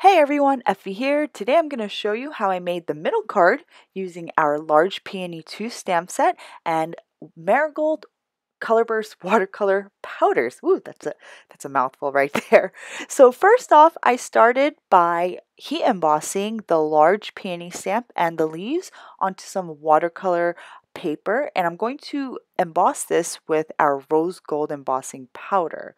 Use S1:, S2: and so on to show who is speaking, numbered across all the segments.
S1: Hey everyone, Effie here. Today I'm going to show you how I made the middle card using our Large Peony 2 stamp set and Marigold Colorburst watercolor powders. Ooh, that's a mouthful right there. So first off, I started by heat embossing the Large Peony stamp and the leaves onto some watercolor paper, and I'm going to emboss this with our rose gold embossing powder.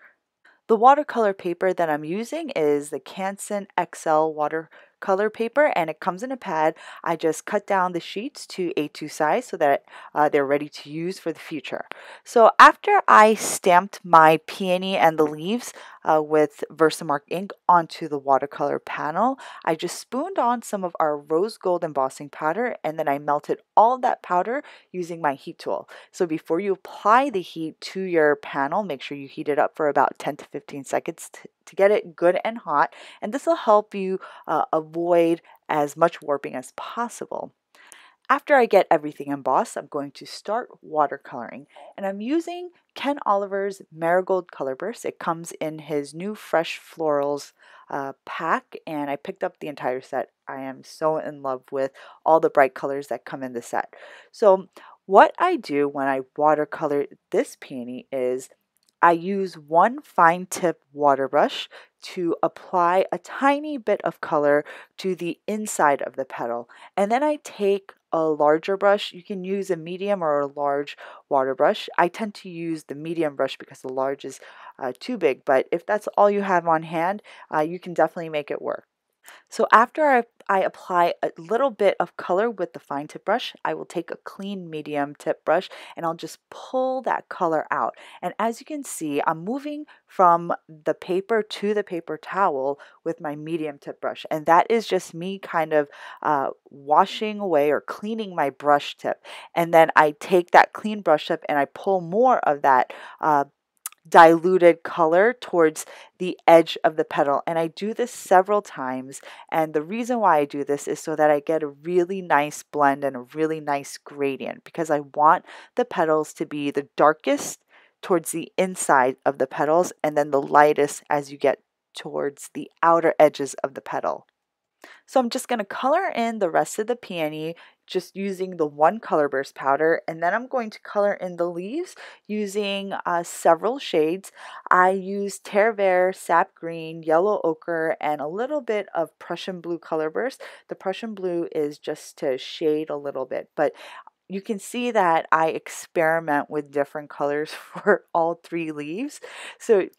S1: The watercolor paper that I'm using is the Canson XL watercolor paper, and it comes in a pad. I just cut down the sheets to A2 size so that they're ready to use for the future. So after I stamped my peony and the leaves with Versamark ink onto the watercolor panel, I just spooned on some of our rose gold embossing powder, and then I melted all of that powder using my heat tool. So before you apply the heat to your panel, make sure you heat it up for about 10 to 15 seconds to get it good and hot, and this will help you avoid as much warping as possible. After I get everything embossed, I'm going to start watercoloring, and I'm using Ken Oliver's Marigold Color Burst. It comes in his new Fresh Florals pack, and I picked up the entire set. I am so in love with all the bright colors that come in the set. So what I do when I watercolor this peony is I use one fine tip water brush to apply a tiny bit of color to the inside of the petal, and then I take a larger brush. You can use a medium or a large water brush. I tend to use the medium brush because the large is too big, but if that's all you have on hand, you can definitely make it work. So after I apply a little bit of color with the fine tip brush, I will take a clean medium tip brush and I'll just pull that color out. And as you can see, I'm moving from the paper to the paper towel with my medium tip brush. And that is just me kind of washing away or cleaning my brush tip. And then I take that clean brush tip and I pull more of that diluted color towards the edge of the petal, and I do this several times, and the reason why I do this is so that I get a really nice blend and a really nice gradient, because I want the petals to be the darkest towards the inside of the petals and then the lightest as you get towards the outer edges of the petal. So I'm just going to color in the rest of the peony just using the one color burst powder, and then I'm going to color in the leaves using several shades. I use Terre, Vert, sap green, yellow ochre, and a little bit of Prussian blue color burst. The Prussian blue is just to shade a little bit, but you can see that I experiment with different colors for all three leaves. So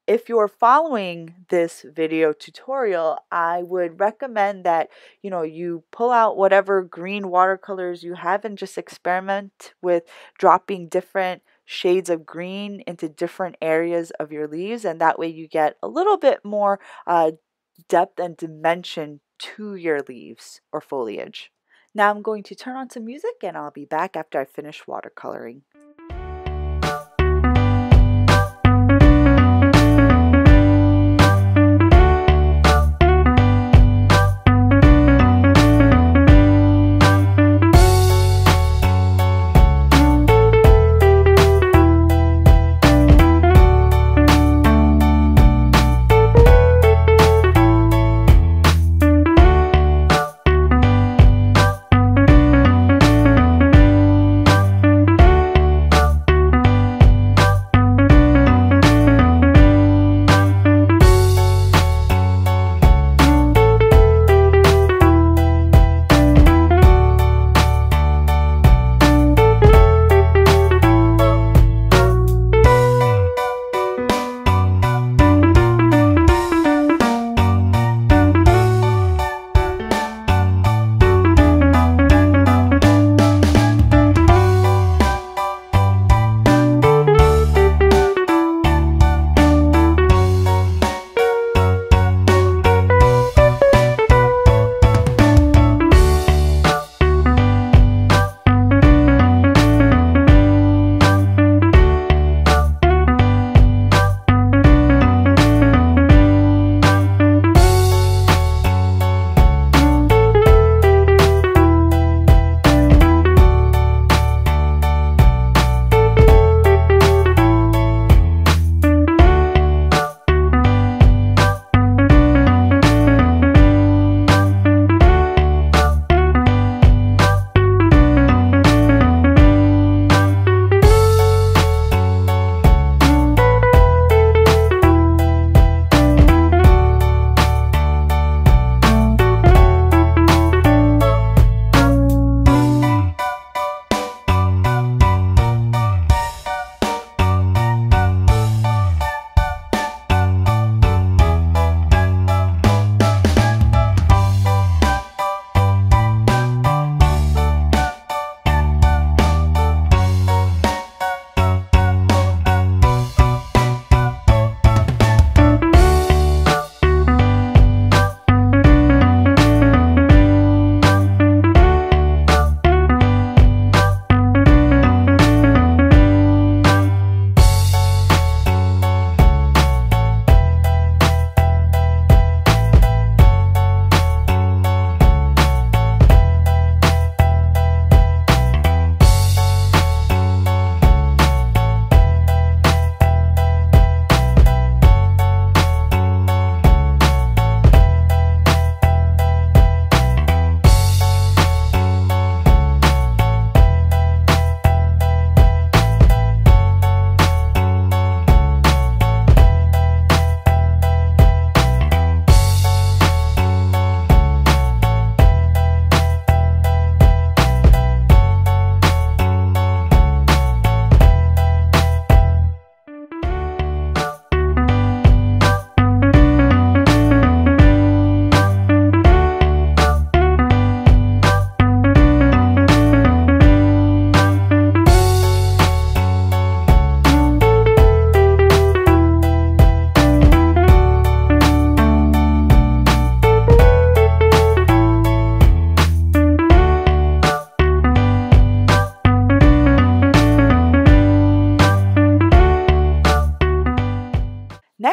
S1: if you're following this video tutorial, I would recommend that you pull out whatever green watercolors you have and just experiment with dropping different shades of green into different areas of your leaves, and that way you get a little bit more depth and dimension to your leaves or foliage. Now I'm going to turn on some music and I'll be back after I finish watercoloring.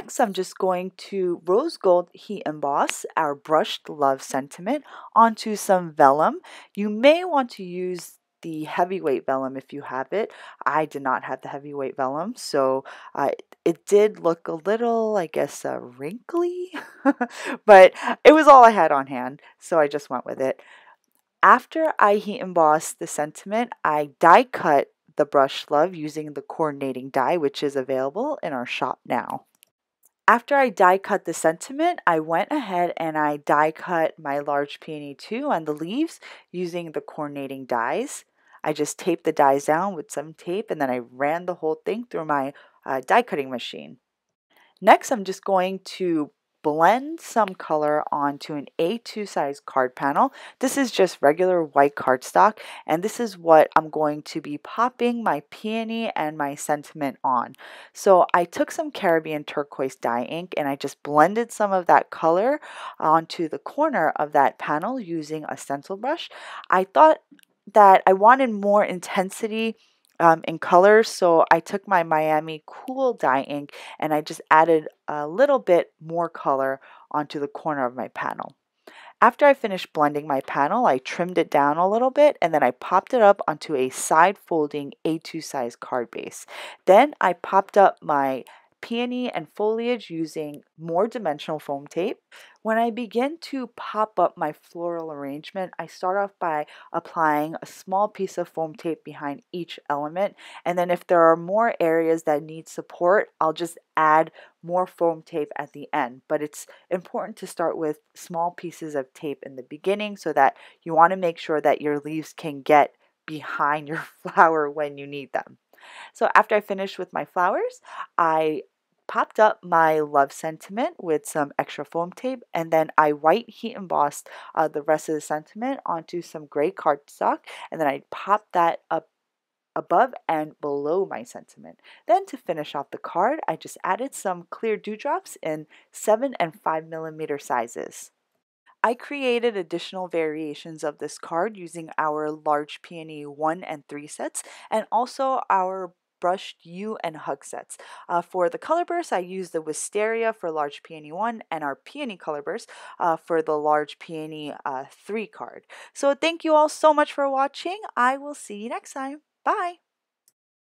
S1: Next, I'm just going to rose gold heat emboss our brushed love sentiment onto some vellum. You may want to use the heavyweight vellum if you have it. I did not have the heavyweight vellum, so it did look a little, I guess, wrinkly, but it was all I had on hand, so I just went with it. After I heat embossed the sentiment, I die cut the brushed love using the coordinating die, which is available in our shop now. After I die cut the sentiment, I went ahead and I die cut my large peony too on the leaves using the coordinating dies. I just taped the dies down with some tape and then I ran the whole thing through my die cutting machine. Next, I'm just going to blend some color onto an A2 size card panel. This is just regular white cardstock, and this is what I'm going to be popping my peony and my sentiment on. So I took some Caribbean turquoise dye ink and I just blended some of that color onto the corner of that panel using a stencil brush. I thought that I wanted more intensity in colors, so I took my Miami Cool dye ink and I just added a little bit more color onto the corner of my panel. After I finished blending my panel, I trimmed it down a little bit and then I popped it up onto a side folding A2 size card base. Then I popped up my peony and foliage using more dimensional foam tape. When I begin to pop up my floral arrangement, I start off by applying a small piece of foam tape behind each element, and then if there are more areas that need support, I'll just add more foam tape at the end. But it's important to start with small pieces of tape in the beginning so that you want to make sure that your leaves can get behind your flower when you need them. So after I finished with my flowers, I popped up my love sentiment with some extra foam tape, and then I white heat embossed the rest of the sentiment onto some gray cardstock, and then I popped that up above and below my sentiment. Then to finish off the card, I just added some clear dewdrops in 7 and 5mm sizes. I created additional variations of this card using our Large Peony 1 and 3 sets and also our brushed U and hug sets. For the color bursts, I used the Wisteria for Large Peony 1 and our Peony color burst for the Large Peony 3 card. So thank you all so much for watching. I will see you next time. Bye!